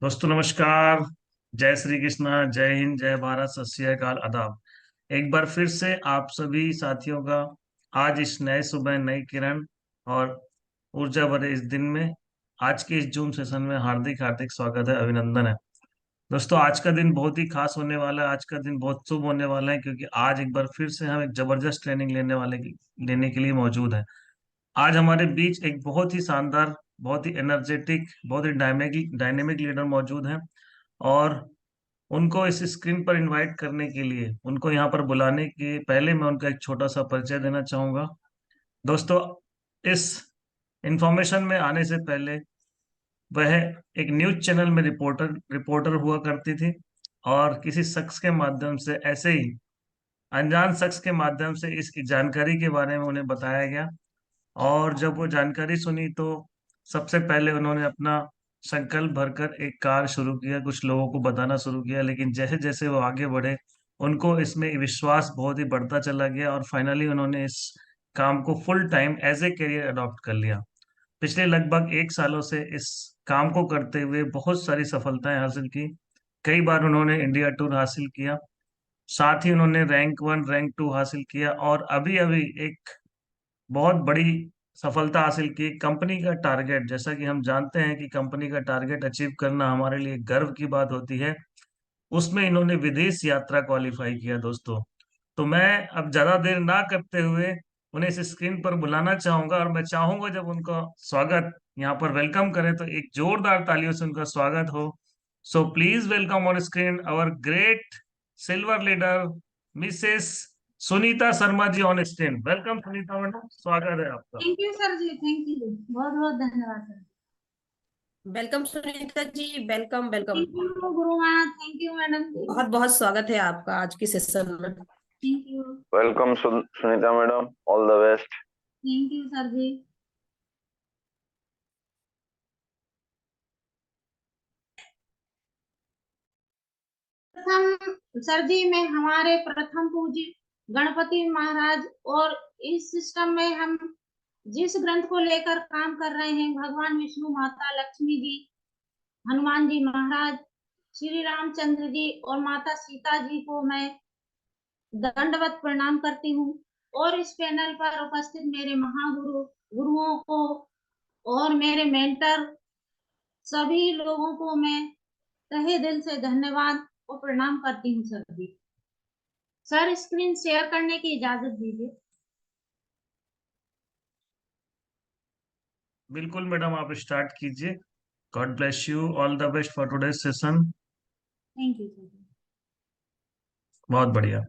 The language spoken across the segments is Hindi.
दोस्तों नमस्कार। जय श्री कृष्णा, जय हिंद, जय भारत, सत श्री अकाल, आदाब। एक बार फिर से आप सभी साथियों का आज इस नए सुबह, नई किरण और ऊर्जा भरे इस दिन में, आज के इस जूम सेशन में हार्दिक हार्दिक स्वागत है, अभिनंदन है। दोस्तों आज का दिन बहुत ही खास होने वाला है, आज का दिन बहुत शुभ होने वाला है, क्योंकि आज एक बार फिर से हम एक जबरदस्त ट्रेनिंग लेने के लिए मौजूद है। आज हमारे बीच एक बहुत ही शानदार, बहुत ही एनर्जेटिक, बहुत ही डायनेमिक डायनेमिक लीडर मौजूद हैं। और उनको इस स्क्रीन पर इनवाइट करने के लिए, उनको यहाँ पर बुलाने के पहले मैं उनका एक छोटा सा परिचय देना चाहूंगा। दोस्तों, इस इंफॉर्मेशन में आने से पहले वह एक न्यूज चैनल में रिपोर्टर रिपोर्टर हुआ करती थी। और किसी शख्स के माध्यम से, ऐसे ही अनजान शख्स के माध्यम से, इस जानकारी के बारे में उन्हें बताया गया। और जब वो जानकारी सुनी तो सबसे पहले उन्होंने अपना संकल्प भरकर एक कार्य शुरू किया, कुछ लोगों को बताना शुरू किया। लेकिन जैसे जैसे वो आगे बढ़े, उनको इसमें विश्वास बहुत ही बढ़ता चला गया और फाइनली उन्होंने इस काम को full time as a career adopt कर लिया। पिछले लगभग 1 सालों से इस काम को करते हुए बहुत सारी सफलताएं हासिल की। कई बार उन्होंने इंडिया टूर हासिल किया, साथ ही उन्होंने रैंक 1 रैंक 2 हासिल किया, और अभी अभी एक बहुत बड़ी सफलता हासिल की। कंपनी का टारगेट, जैसा कि हम जानते हैं कि कंपनी का टारगेट अचीव करना हमारे लिए गर्व की बात होती है, उसमें इन्होंने विदेश यात्रा क्वालिफाई किया दोस्तों। तो मैं अब ज्यादा देर ना करते हुए उन्हें इस स्क्रीन पर बुलाना चाहूंगा, और मैं चाहूंगा जब उनका स्वागत यहाँ पर वेलकम करें तो एक जोरदार तालियों से उनका स्वागत हो। So please welcome on screen our great silver leader, Mrs Sunita Sharma ji on screen. Welcome Sunita madam, स्वागत है आपका। Thank you sir ji, thank you. बहुत बहुत धन्यवाद sir. Welcome Sunita ji, welcome welcome. Thank you गुरुमा, थैंक यू मैडम जी। बहुत बहुत स्वागत है आपका आज की सेशन में। Thank you. Welcome Sunita madam, all the best. Thank you sir ji. प्रथम सर जी, मैं हमारे प्रथम पूज्य गणपति महाराज और इस सिस्टम में हम जिस ग्रंथ को लेकर काम कर रहे हैं, भगवान विष्णु, माता लक्ष्मी जी, हनुमान जी महाराज, श्री रामचंद्र जी और माता सीता जी को मैं दंडवत प्रणाम करती हूँ। और इस पैनल पर उपस्थित मेरे महागुरु गुरुओं को और मेरे मेंटर सभी लोगों को मैं तहे दिल से धन्यवाद और प्रणाम करती हूँ सर जी। सर, स्क्रीन शेयर करने की इजाजत दीजिए। बिल्कुल मैडम, आप स्टार्ट कीजिए। God bless you, all the best for today session. Thank you sir. बहुत बढ़िया।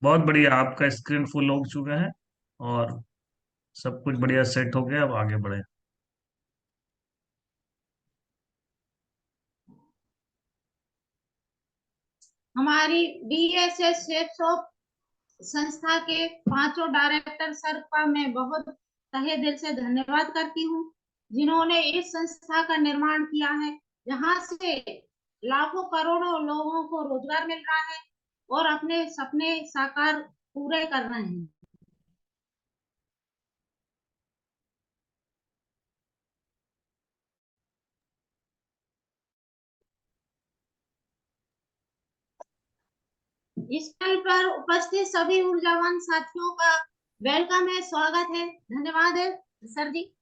बहुत बढ़िया, आपका स्क्रीन फुल हो चुका है और सब कुछ बढ़िया सेट हो गया। अब आगे बढ़े। हमारी बीएसएस सेफ शॉप संस्था के पांचों डायरेक्टर सर का मैं बहुत तहे दिल से धन्यवाद करती हूँ, जिन्होंने इस संस्था का निर्माण किया है, जहां से लाखों करोड़ों लोगों को रोजगार मिल रहा है और अपने सपने साकार पूरे कर रहे हैं। इस पल पर उपस्थित सभी ऊर्जावान साथियों का वेलकम है, स्वागत है, धन्यवाद है सर जी।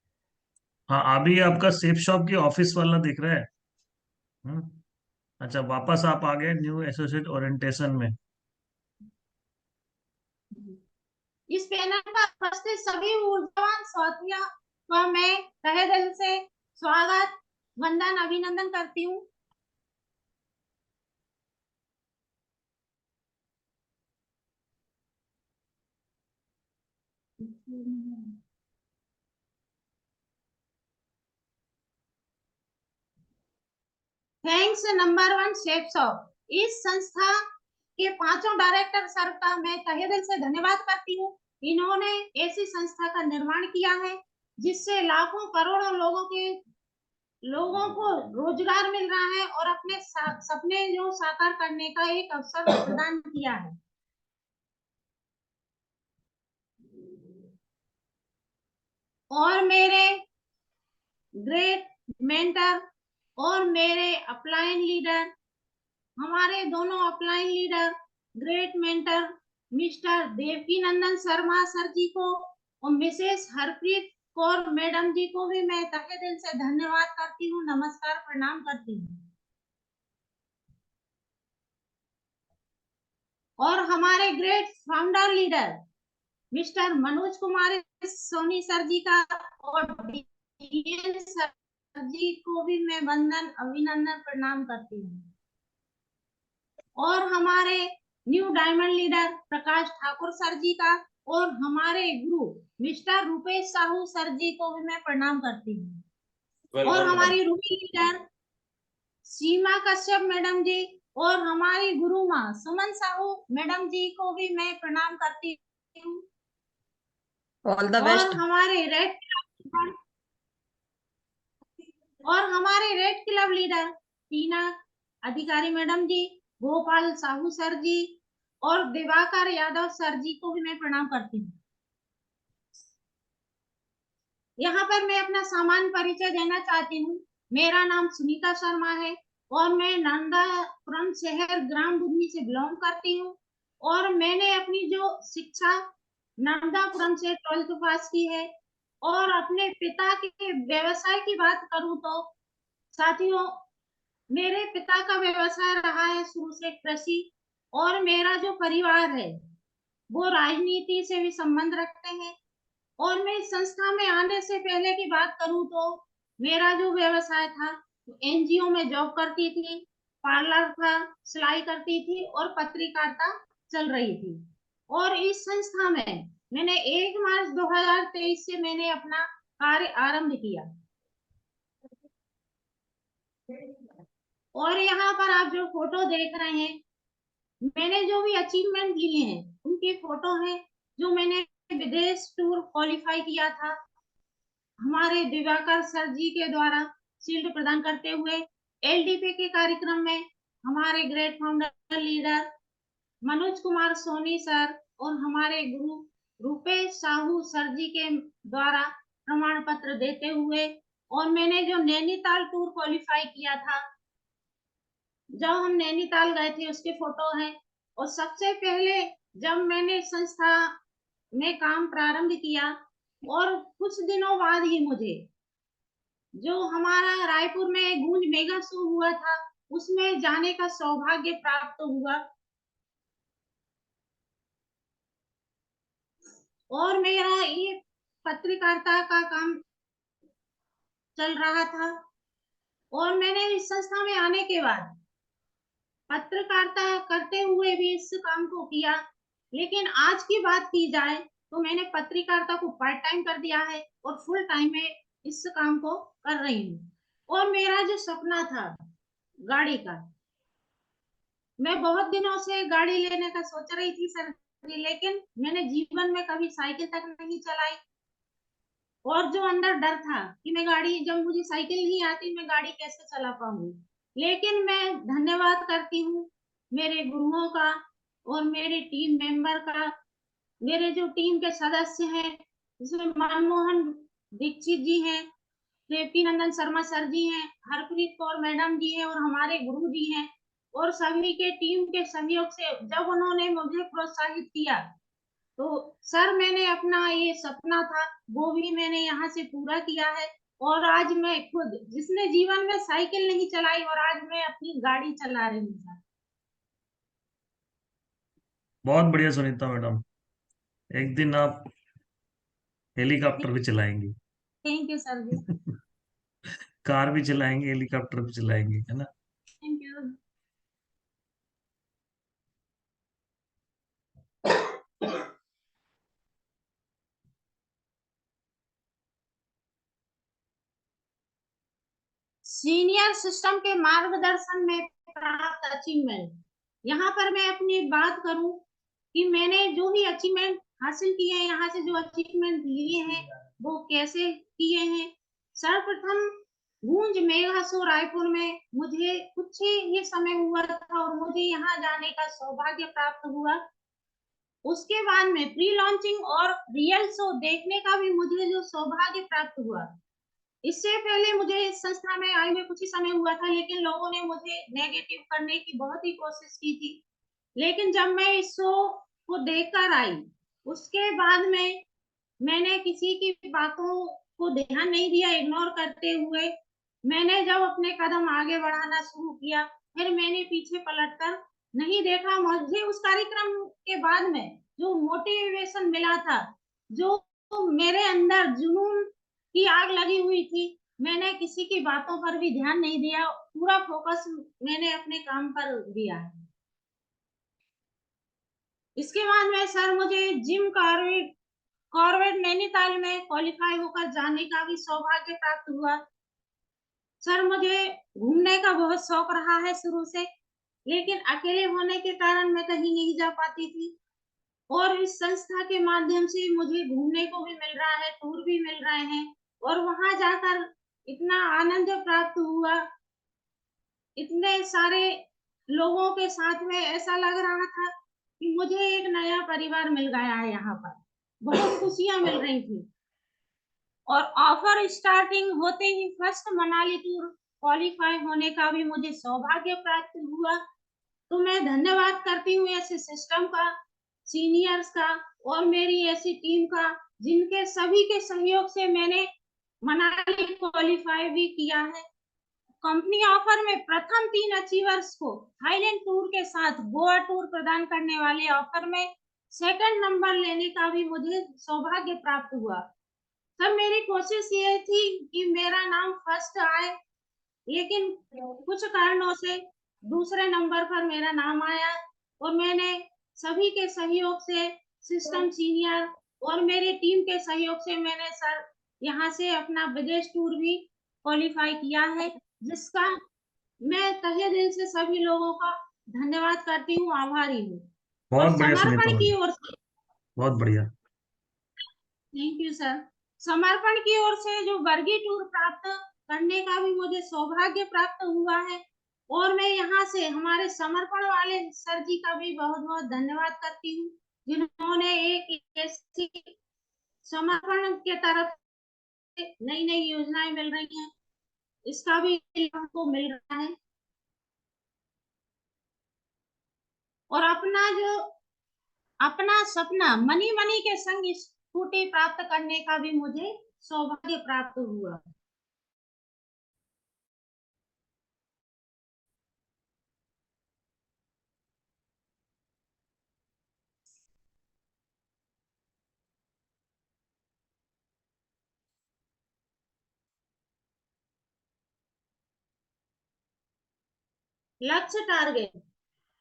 हाँ, अभी आपका सेफ शॉप की ऑफिस वाला दिख रहा है। अच्छा, वापस आप आ गए न्यू एसोसिएट ओरिएंटेशन में। इस पैनल पर उपस्थित सभी ऊर्जावान साथियों का मैं तहे दिल से स्वागत, वंदन, अभिनंदन करती हूँ। Thanks number 1 safe shop. इस संस्था के पांचों डायरेक्टर सर का मैं तहे दिल से धन्यवाद करती हूँ। इन्होंने ऐसी संस्था का निर्माण किया है जिससे लाखों करोड़ों लोगों को रोजगार मिल रहा है और अपने सपने जो साकार करने का एक अवसर प्रदान किया है। और मेरे ग्रेट मेंटर और मेरे अपलाइन लीडर, हमारे दोनों upline leader great mentor Mr Devki Nandan Sharma sir ji को और मिसेस हरप्रीत कौर मैडम जी को भी मैं तहे दिल से धन्यवाद करती हूँ, नमस्कार प्रणाम करती हूँ। और हमारे great founder leader Mr Manoj Kumar Soni sir ji का और डीएन सर जी को भी मैं वंदन अभिनंदन प्रणाम करती हूँ। और हमारे new diamond leader Prakash Thakur sir ji का और हमारे गुरु मिस्टर रूपेश साहू सर जी को भी मैं प्रणाम करती हूँ। और हमारी रूबी लीडर सीमा कश्यप मैडम जी और हमारी गुरु माँ सुमन साहू मैडम जी को भी मैं प्रणाम करती हूँ। ऑल द और बेस्ट। हमारे रेड क्लब लीडर टीना अधिकारी मैडम जी, गोपाल साहू सर जी और दिवाकर यादव सर जी को भी मैं प्रणाम करती हूँ। यहाँ पर मैं अपना सामान्य परिचय देना चाहती हूँ। मेरा नाम सुनीता शर्मा है और मैं नंदापुरम शहर ग्राम बुधनी से बिलोंग करती हूँ। और मैंने अपनी जो शिक्षा नंदापुरम से 12th पास की है। और अपने पिता के व्यवसाय की बात करूँ तो साथियों, मेरे पिता का व्यवसाय रहा है शुरू से कृषि। और मेरा जो परिवार है वो राजनीति से भी संबंध रखते हैं। और मैं इस संस्था में आने से पहले की बात करूं तो मेरा जो व्यवसाय था एनजीओ में जॉब करती थी, पार्लर था, सिलाई करती थी और पत्रकारिता चल रही थी। और इस संस्था में मैंने 1 मार्च 2023 से मैंने अपना कार्य आरंभ किया। और यहाँ पर आप जो फोटो देख रहे हैं, मैंने जो भी अचीवमेंट लिए हैं उनकी फोटो है। जो मैंने विदेश टूर क्वालिफाई किया था हमारे दिवाकर सर जी के द्वारा शील्ड प्रदान करते हुए एलडीपी के कार्यक्रम में हमारे great founder leader Manoj Kumar Soni sir और हमारे गुरु रूपेश साहू सर जी के द्वारा प्रमाण पत्र देते हुए। और मैंने जो नैनीताल टूर क्वालिफाई किया था, जब हम नैनीताल गए थे उसके फोटो है। और सबसे पहले जब मैंने संस्था में काम प्रारंभ किया और कुछ दिनों बाद ही मुझे जो हमारा रायपुर में गूंज मेगा शो हुआ था उसमें जाने का सौभाग्य प्राप्त हुआ। और मेरा ये पत्रकारिता का काम चल रहा था। और मैंने इस संस्था में आने के बाद पत्रकारिता करते हुए भी इस काम को किया। लेकिन आज की बात की जाए तो मैंने पत्रकारिता को पार्ट टाइम कर दिया है और फुल टाइम में इस काम को कर रही हूँ। और मेरा जो सपना था गाड़ी का, मैं बहुत दिनों से गाड़ी लेने का सोच रही थी सर, लेकिन मैंने जीवन में कभी साइकिल तक नहीं चलाई। और जो अंदर डर था कि मैं गाड़ी, जब मुझे साइकिल नहीं आती मैं गाड़ी कैसे चला पाऊंगी। लेकिन मैं धन्यवाद करती हूँ मेरे गुरुओं का और मेरे टीम मेंबर का। मेरे जो टीम के सदस्य हैं जिसमें मनमोहन दीक्षित जी हैं, देवकी नंदन शर्मा सर जी हैं, हरप्रीत कौर मैडम जी हैं और हमारे गुरु जी हैं। और सभी के टीम के सहयोग से जब उन्होंने मुझे प्रोत्साहित किया तो सर मैंने अपना ये सपना था वो भी मैंने यहाँ से पूरा किया है। और आज मैं खुद, जिसने जीवन में साइकिल नहीं चलाई, और आज मैं अपनी गाड़ी चला रही हूँ। बहुत बढ़िया सुनीता मैडम, एक दिन आप हेलीकॉप्टर भी चलाएंगी। Thank you sir ji. Car भी चलाएंगे, हेलीकॉप्टर भी चलाएंगे, है ना। Thank you. सीनियर सिस्टम के मार्गदर्शन में प्राप्त अचीवमेंट। यहाँ पर मैं अपनी बात करूं कि मैंने जो भी अचीवमेंट हासिल किए हैं, यहाँ से जो अचीवमेंट लिए हैं वो कैसे किए हैं। सर्वप्रथम गूंज मेगा शो रायपुर में मुझे कुछ ही समय हुआ था और मुझे यहाँ जाने का सौभाग्य प्राप्त हुआ। उसके बाद में प्री लॉन्चिंग और रियल शो देखने का भी मुझे जो सौभाग्य प्राप्त हुआ। इससे पहले मुझे इस संस्था में आए हुए कुछ ही समय हुआ था, लेकिन लोगों ने मुझे नेगेटिव करने की बहुत ही कोशिश की थी। लेकिन जब मैं इस शो को देखकर आई, उसके बाद में मैंने किसी की बातों को ध्यान नहीं दिया, इग्नोर करते हुए मैंने जब अपने कदम आगे बढ़ाना शुरू किया, फिर मैंने पीछे पलटकर नहीं देखा। मुझे उस कार्यक्रम के बाद में जो मोटिवेशन मिला था, जो मेरे अंदर जुनून की आग लगी हुई थी, मैंने किसी की बातों पर भी ध्यान नहीं दिया, पूरा फोकस मैंने अपने काम पर दिया। इसके बाद में सर मुझे जिम कॉर्बेट नैनीताल में क्वालिफाई होकर जाने का भी सौभाग्य प्राप्त हुआ। सर मुझे घूमने का बहुत शौक रहा है शुरू से, लेकिन अकेले होने के कारण मैं कहीं नहीं जा पाती थी। और इस संस्था के माध्यम से मुझे घूमने को भी मिल रहा है, टूर भी मिल रहे हैं, और वहां जाकर इतना आनंद प्राप्त हुआ। इतने सारे लोगों के साथ में ऐसा लग रहा था कि मुझे एक नया परिवार मिल गया है। यहाँ पर बहुत खुशियां मिल रही थी। और ऑफर स्टार्टिंग होते ही फर्स्ट मनाली टूर क्वालिफाई होने का भी मुझे सौभाग्य प्राप्त हुआ। तो मैं धन्यवाद करती हूँ ऐसे सिस्टम का, सीनियर्स का और मेरी ऐसी टीम का, जिनके सभी के सहयोग से मैंने मनाली क्वालिफाई भी किया है। कंपनी ऑफर में प्रथम 3 अचीवर्स को थाईलैंड टूर के साथ गोवा टूर प्रदान करने वाले ऑफर में सेकंड नंबर लेने का भी मुझे सौभाग्य प्राप्त हुआ। तब मेरी कोशिश ये थी कि मेरा नाम फर्स्ट आए, लेकिन कुछ कारणों से दूसरे नंबर पर मेरा नाम आया। और मैंने सभी के सहयोग से, सिस्टम सीनियर और मेरी टीम के सहयोग से मैंने सर यहाँ से अपना विदेश टूर भी क्वालिफाई किया है, जिसका मैं तहे दिल से सभी लोगों का धन्यवाद करती हूँ, आभारी हूँ। और बहुत बढ़िया सुनीता समर्पण की मैडम, ओर से बहुत बढ़िया। Thank you sir. समर्पण की ओर से जो वर्गी टूर प्राप्त करने का भी मुझे सौभाग्य प्राप्त हुआ है, और मैं यहाँ से हमारे समर्पण वाले सर जी का भी बहुत बहुत धन्यवाद करती हूँ, जिन्होंने एक ऐसी समर्पण के तरफ नई नई योजनाएं मिल रही हैं, इसका भी हमको मिल रहा है। और अपना सपना मनी मनी के संग स्कूटी प्राप्त करने का भी मुझे सौभाग्य प्राप्त हुआ। लक्ष्य टारगेट।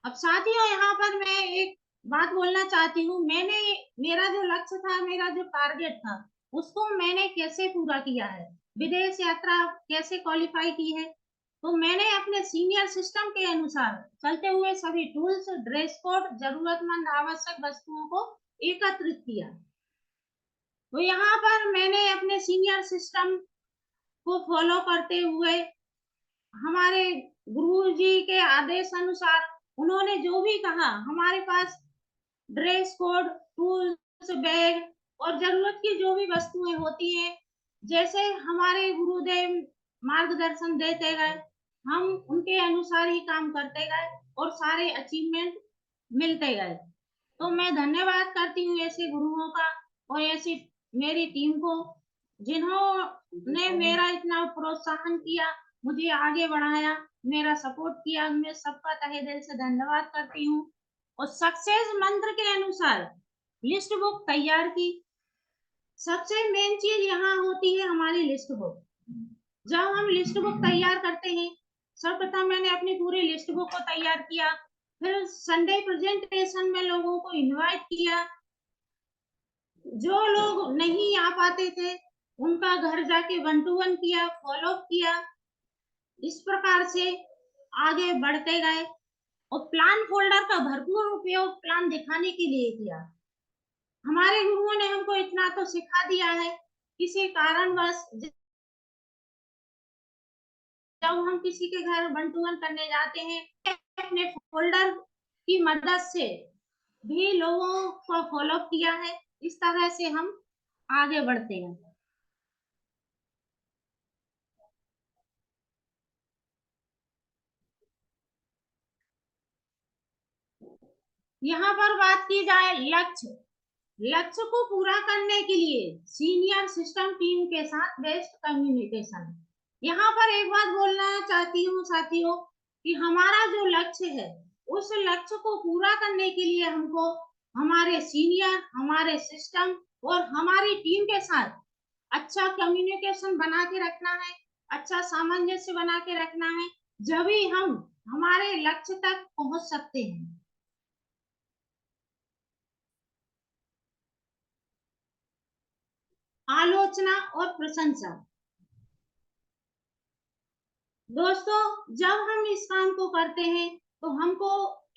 अब साथियों, यहाँ पर मैं एक बात बोलना चाहती हूँ। मेरा जो लक्ष्य था, मेरा जो टारगेट था, उसको मैंने कैसे पूरा किया है, विदेश यात्रा कैसे क्वालिफाई की है। तो मैंने अपने सीनियर सिस्टम के अनुसार चलते हुए सभी टूल्स, ड्रेस कोड, जरूरतमंद आवश्यक वस्तुओं को एकत्रित किया। तो यहाँ पर मैंने अपने सीनियर सिस्टम को फॉलो करते हुए, हमारे गुरु जी के आदेश अनुसार उन्होंने जो भी कहा, हमारे पास ड्रेस कोड, टूल्स, बैग और जरूरत की जो भी वस्तुएं होती हैं, जैसे हमारे गुरुदेव मार्गदर्शन देते गए, हम उनके अनुसार ही काम करते गए और सारे अचीवमेंट मिलते गए। तो मैं धन्यवाद करती हूँ ऐसे गुरुओं का और ऐसी मेरी टीम को, जिन्होंने मेरा इतना प्रोत्साहन किया, मुझे आगे बढ़ाया, मेरा सपोर्ट किया। मैं सबका तहे दिल से धन्यवाद करती हूँ। और सक्सेस मंत्र के अनुसार लिस्ट बुक तैयार की। सबसे मेन चीज यहाँ होती है हमारी लिस्ट बुक। जब हम लिस्ट बुक तैयार करते हैं, सर्वप्रथम मैंने अपनी पूरी लिस्ट बुक को तैयार किया, फिर संडे प्रेजेंटेशन में लोगों को इनवाइट किया। जो लोग नहीं आ पाते थे, उनका घर जाके 1 to 1 किया, फॉलो किया। इस प्रकार से आगे बढ़ते गए। और प्लान फोल्डर का भरपूर उपयोग प्लान दिखाने के लिए किया। हमारे गुरुओं ने हमको इतना तो सिखा दिया है, किसी कारणवश जब हम किसी के घर 1-to-1 करने जाते हैं, अपने फोल्डर की मदद से भी लोगों को फॉलो किया है। इस तरह से हम आगे बढ़ते हैं। यहाँ पर बात की जाए लक्ष्य को पूरा करने के लिए सीनियर सिस्टम टीम के साथ बेस्ट कम्युनिकेशन। यहाँ पर एक बात बोलना चाहती हूँ साथियों कि हमारा जो लक्ष्य है, उस लक्ष्य को पूरा करने के लिए हमको हमारे सीनियर, हमारे सिस्टम और हमारी टीम के साथ अच्छा कम्युनिकेशन बना के रखना है, अच्छा सामंजस्य बना के रखना है, जब ही हम हमारे लक्ष्य तक पहुंच सकते हैं। आलोचना और प्रशंसा। दोस्तों, जब हम इस काम को करते हैं तो हमको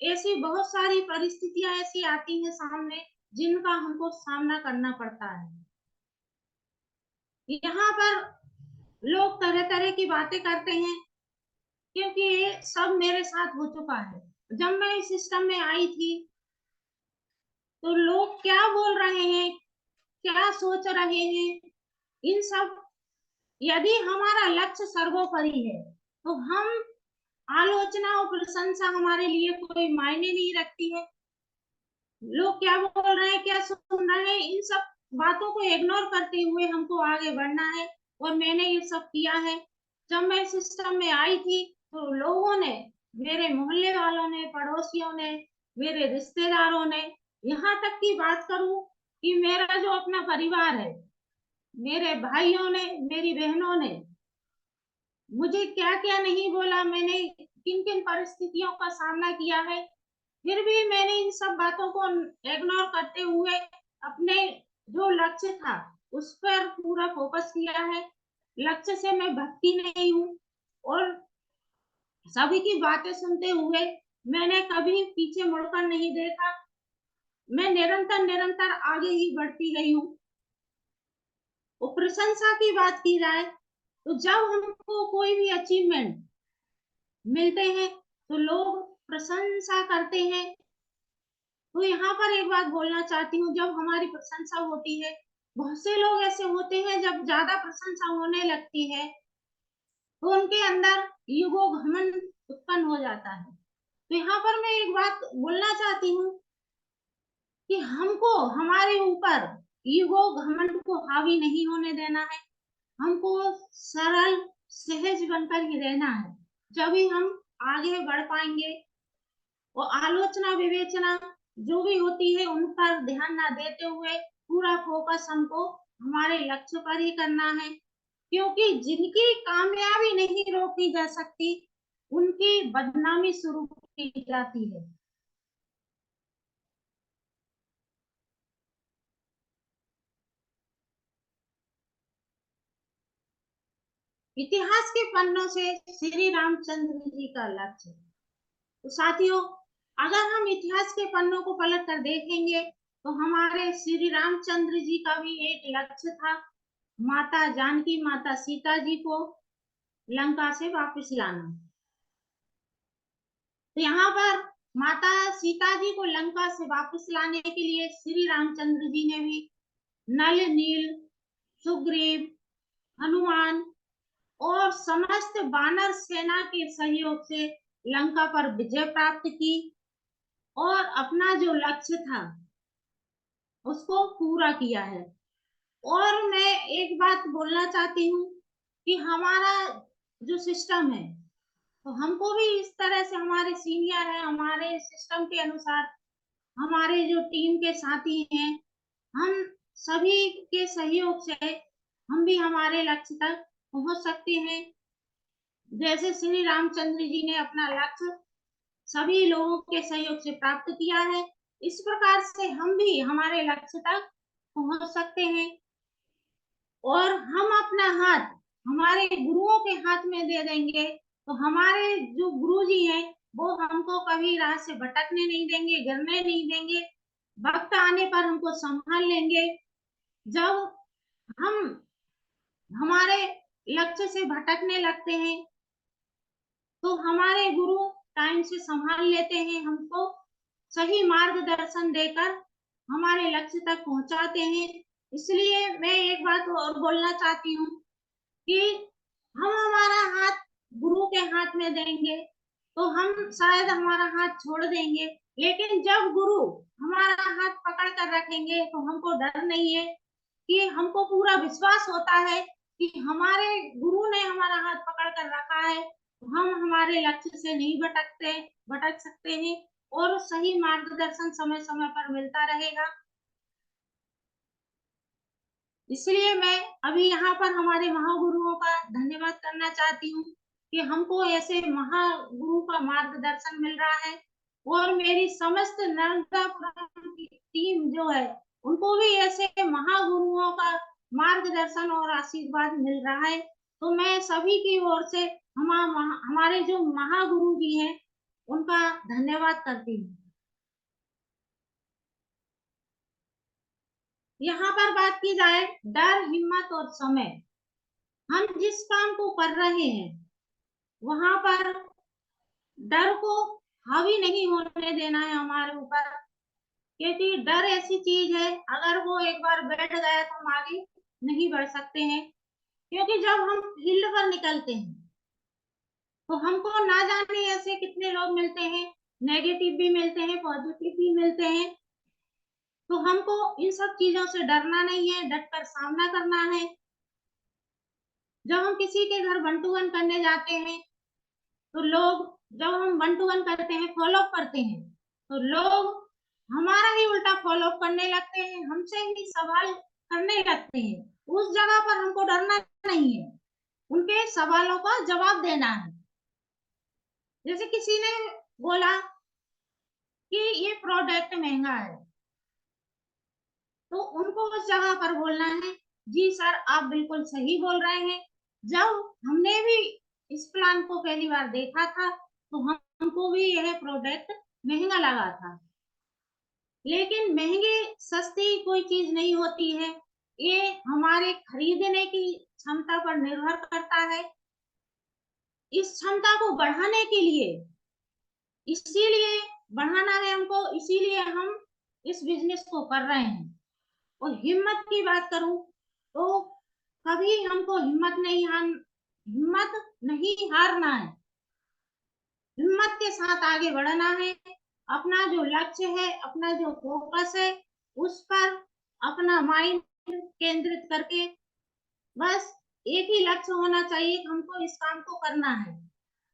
ऐसी बहुत सारी परिस्थितियां ऐसी आती हैं सामने, जिनका हमको सामना करना पड़ता है। यहाँ पर लोग तरह तरह की बातें करते हैं, क्योंकि ये सब मेरे साथ हो चुका है। जब मैं इस सिस्टम में आई थी तो लोग क्या बोल रहे हैं, क्या सोच रहे हैं, इन सब, यदि हमारा लक्ष्य सर्वोपरि है तो हम आलोचना और प्रशंसा हमारे लिए कोई मायने नहीं रखती है। लोग क्या बोल रहे हैं, क्या सुन रहे हैं, इन सब बातों को इग्नोर करते हुए हमको आगे बढ़ना है। और मैंने ये सब किया है। जब मैं सिस्टम में आई थी तो लोगों ने, मेरे मोहल्ले वालों ने, पड़ोसियों ने, मेरे रिश्तेदारों ने, यहाँ तक की बात करूं कि मेरा जो अपना परिवार है, मेरे भाइयों ने, मेरी बहनों ने मुझे क्या क्या नहीं बोला, मैंने किन किन परिस्थितियों का सामना किया है, फिर भी मैंने इन सब बातों को इग्नोर करते हुए अपने जो लक्ष्य था उस पर पूरा फोकस किया है। लक्ष्य से मैं भटकी नहीं हूँ और सभी की बातें सुनते हुए मैंने कभी पीछे मुड़कर नहीं देखा। मैं निरंतर निरंतर आगे ही बढ़ती गई हूँ। और प्रशंसा की बात की जाए तो जब हमको कोई भी अचीवमेंट मिलते हैं तो लोग प्रशंसा करते हैं। तो यहाँ पर एक बात बोलना चाहती हूँ, जब हमारी प्रशंसा होती है, बहुत से लोग ऐसे होते हैं जब ज्यादा प्रशंसा होने लगती है तो उनके अंदर ईगो, घमंड उत्पन्न हो जाता है। तो यहाँ पर मैं एक बात बोलना चाहती हूँ कि हमको हमारे ऊपर ईगो, घमंड को हावी नहीं होने देना है। हमको सरल, सहज बनकर ही रहना है, जब ही हम आगे बढ़ पाएंगे। और आलोचना, विवेचना जो भी होती है उन पर ध्यान ना देते हुए पूरा फोकस हमको हमारे लक्ष्य पर ही करना है, क्योंकि जिनकी कामयाबी नहीं रोकी जा सकती उनकी बदनामी शुरू की जाती है। इतिहास के पन्नों से श्री रामचंद्र जी का लक्ष्य। तो साथियों, अगर हम इतिहास के पन्नों को पलट कर देखेंगे तो हमारे श्री रामचंद्र जी का भी एक लक्ष्य था, माता जानकी, माता सीता जी को लंका से वापस लाना। तो यहाँ पर माता सीता जी को लंका से वापस लाने के लिए श्री रामचंद्र जी ने भी नल, नील, सुग्रीव, हनुमान और समस्त वानर सेना के सहयोग से लंका पर विजय प्राप्त की और अपना जो लक्ष्य था उसको पूरा किया है। और मैं एक बात बोलना चाहती हूँ कि हमारा जो सिस्टम है, तो हमको भी इस तरह से, हमारे सीनियर है, हमारे सिस्टम के अनुसार हमारे जो टीम के साथी हैं, हम सभी के सहयोग से हम भी हमारे लक्ष्य तक पहुंच सकते हैं। जैसे श्री रामचंद्र जी ने अपना लक्ष्य सभी लोगों के सहयोग से प्राप्त किया है, इस प्रकार से हम भी हमारे लक्ष्य तक पहुंच सकते हैं। और हम अपना हाथ हमारे गुरुओं के हाथ में दे देंगे तो हमारे जो गुरु जी हैं वो हमको कभी राह से भटकने नहीं देंगे, गिरने नहीं देंगे। वक्त आने पर हमको संभाल लेंगे। जब हम हमारे लक्ष्य से भटकने लगते हैं तो हमारे गुरु टाइम से संभाल लेते हैं, हमको सही मार्गदर्शन देकर हमारे लक्ष्य तक पहुंचाते हैं। इसलिए मैं एक बात और बोलना चाहती हूँ कि हम हमारा हाथ गुरु के हाथ में देंगे तो हम शायद हमारा हाथ छोड़ देंगे, लेकिन जब गुरु हमारा हाथ पकड़ कर रखेंगे तो हमको डर नहीं है, कि हमको पूरा विश्वास होता है कि हमारे गुरु ने हमारा हाथ पकड़ कर रखा है, तो हम हमारे लक्ष्य से नहीं भटक सकते हैं और सही मार्गदर्शन समय समय पर मिलता रहेगा। इसलिए मैं अभी यहाँ पर हमारे महागुरुओं का धन्यवाद करना चाहती हूँ कि हमको ऐसे महागुरु का मार्गदर्शन मिल रहा है और मेरी समस्त नर्मदापुरम की टीम जो है उनको भी ऐसे महागुरुओं का मार्गदर्शन और आशीर्वाद मिल रहा है। तो मैं सभी की ओर से हमारे जो महागुरु जी हैं उनका धन्यवाद करती हूँ। यहाँ पर बात की जाए डर, हिम्मत और समय। हम जिस काम को कर रहे हैं वहां पर डर को हावी नहीं होने देना है हमारे ऊपर, क्योंकि डर ऐसी चीज है अगर वो एक बार बैठ गया तो हम आगे नहीं बढ़ सकते हैं। क्योंकि जब हम फील्ड पर निकलते हैं तो हमको ना जाने ऐसे कितने लोग मिलते हैं, नेगेटिव भी मिलते हैं, पॉजिटिव भी मिलते हैं। तो हमको इन सब चीजों से डरना नहीं है, डट कर सामना करना है। जब हम किसी के घर 1-to-1 करने जाते हैं तो लोग, जब हम 1-to-1 करते हैं, फॉलो करते हैं, तो लोग हमारा ही उल्टा फॉलो करने लगते हैं, हमसे ही सवाल करने लगते हैं। उस जगह पर हमको डरना नहीं है, उनके सवालों का जवाब देना है। जैसे किसी ने बोला कि ये प्रोडक्ट महंगा है, तो उनको उस जगह पर बोलना है, जी सर आप बिल्कुल सही बोल रहे हैं। जब हमने भी इस प्लान को पहली बार देखा था तो हमको भी यह प्रोडक्ट महंगा लगा था, लेकिन महंगी सस्ती कोई चीज नहीं होती है, ये हमारे खरीदने की क्षमता पर निर्भर करता है। इस क्षमता को बढ़ाने के लिए, इसीलिए बढ़ाना है हमको, इसीलिए हम इस बिजनेस को कर रहे हैं। और हिम्मत की बात करूं तो कभी हमको हिम्मत नहीं हारना है, हिम्मत के साथ आगे बढ़ना है। अपना जो लक्ष्य है, अपना जो फोकस है, उस पर अपना माइंड केंद्रित करके बस एक ही लक्ष्य होना चाहिए कि हमको इस काम को करना है।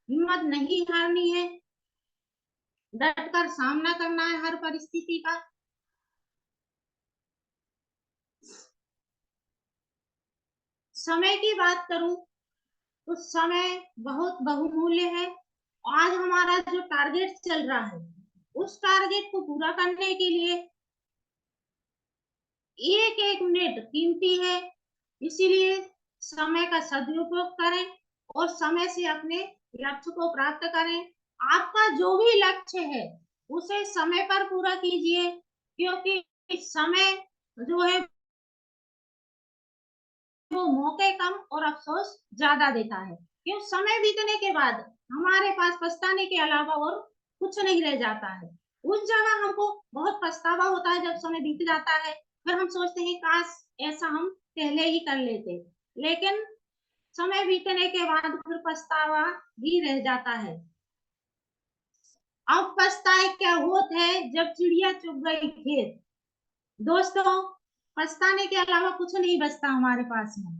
हिम्मत नहीं हारनी है, डट कर सामना करना है हर परिस्थिति का। समय की बात करूं तो समय बहुत बहुमूल्य है। आज हमारा जो टारगेट चल रहा है उस टारगेट को पूरा करने के लिए एक एक मिनट कीमती है। इसीलिए समय का सदुपयोग करें और समय से अपने लक्ष्य को प्राप्त करें। आपका जो भी लक्ष्य है उसे समय पर पूरा कीजिए, क्योंकि समय जो है वो मौके कम और अफसोस ज्यादा देता है। क्यों, समय बीतने के बाद हमारे पास पछताने के अलावा और कुछ नहीं रह जाता है। उस जगह हमको बहुत पछतावा होता है जब समय बीत जाता है, फिर हम सोचते हैं काश ऐसा हम पहले ही कर लेते, लेकिन समय बीतने के बाद फिर पछतावा भी रह जाता है। अब पछताए क्या होत है जब चिड़िया चुग गई खेत। दोस्तों, पछताने के अलावा कुछ नहीं बचता हमारे पास में।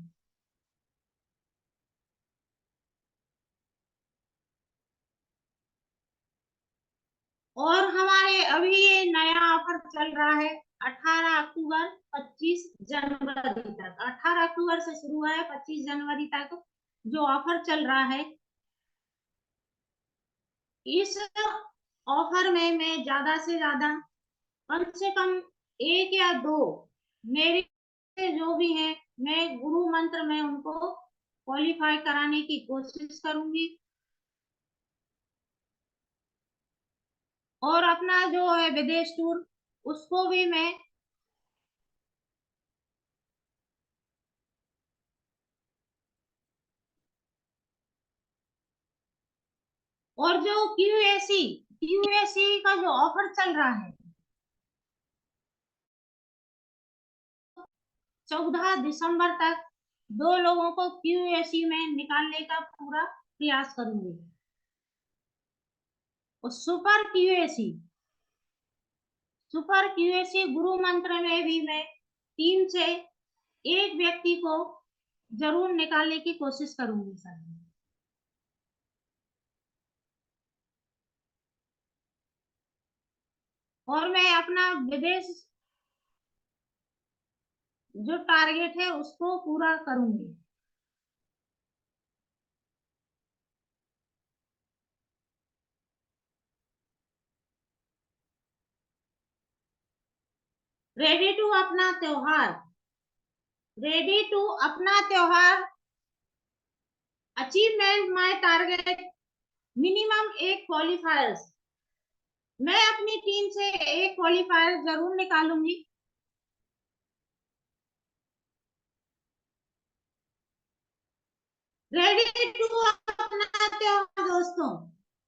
और हमारे अभी ये नया ऑफर चल रहा है 18 अक्टूबर 25 जनवरी तक। 18 अक्टूबर से शुरू है, 25 जनवरी तक जो ऑफर चल रहा है। इस ऑफर में मैं ज्यादा से ज्यादा कम से कम एक या दो मेरे जो भी हैं, मैं गुरु मंत्र में उनको क्वालिफाई कराने की कोशिश करूंगी। और अपना जो है विदेश टूर, उसको भी मैं और जो क्यूएसी का जो ऑफर चल रहा है 14 दिसंबर तक 2 लोगों को क्यूएसी में निकालने का पूरा प्रयास करूंगी। और सुपर क्यूएसी गुरु मंत्र में भी मैं 3 से 1 व्यक्ति को जरूर निकालने की कोशिश करूंगी सर। और मैं अपना विदेश जो टारगेट है उसको पूरा करूंगी। रेडी टू अपना त्योहार अचीवमेंट माय टारगेट मिनिमम 1 क्वालिफायर्स। मैं अपनी टीम से 1 क्वालिफायर जरूर निकालूंगी। रेडी टू अपना त्योहार दोस्तों।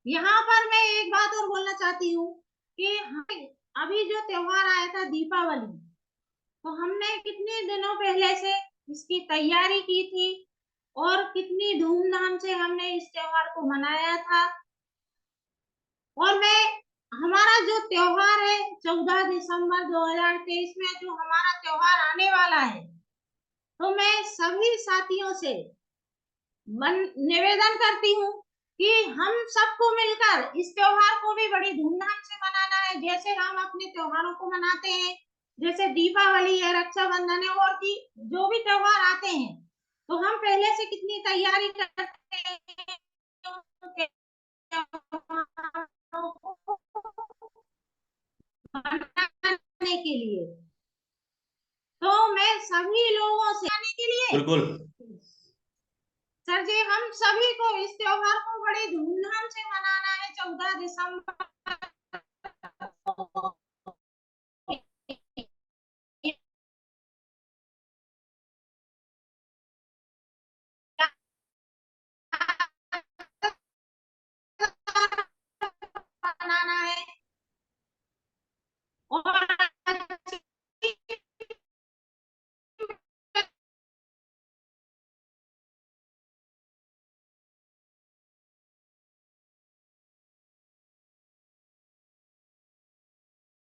यहाँ पर मैं एक बात और बोलना चाहती हूँ कि अभी जो त्योहार आया था दीपावली, तो हमने कितने दिनों पहले से इसकी तैयारी की थी और कितनी धूमधाम से हमने इस त्योहार को मनाया था। और मैं हमारा जो त्योहार है 14 दिसंबर 2023 में जो हमारा त्योहार आने वाला है, तो मैं सभी साथियों से निवेदन करती हूँ कि हम सबको मिलकर इस त्योहार को भी बड़ी धूमधाम से मनाना है, जैसे हम अपने त्योहारों को मनाते हैं। जैसे दीपावली है, रक्षाबंधन है और जो भी त्योहार आते हैं, तो हम पहले से कितनी तैयारी करते हैं मनाने के लिए। तो मैं सभी लोगों से आने के लिए बिल्कुल सर जी, हम सभी को इस त्योहार को बड़े धूमधाम से मनाना है 14 दिसंबर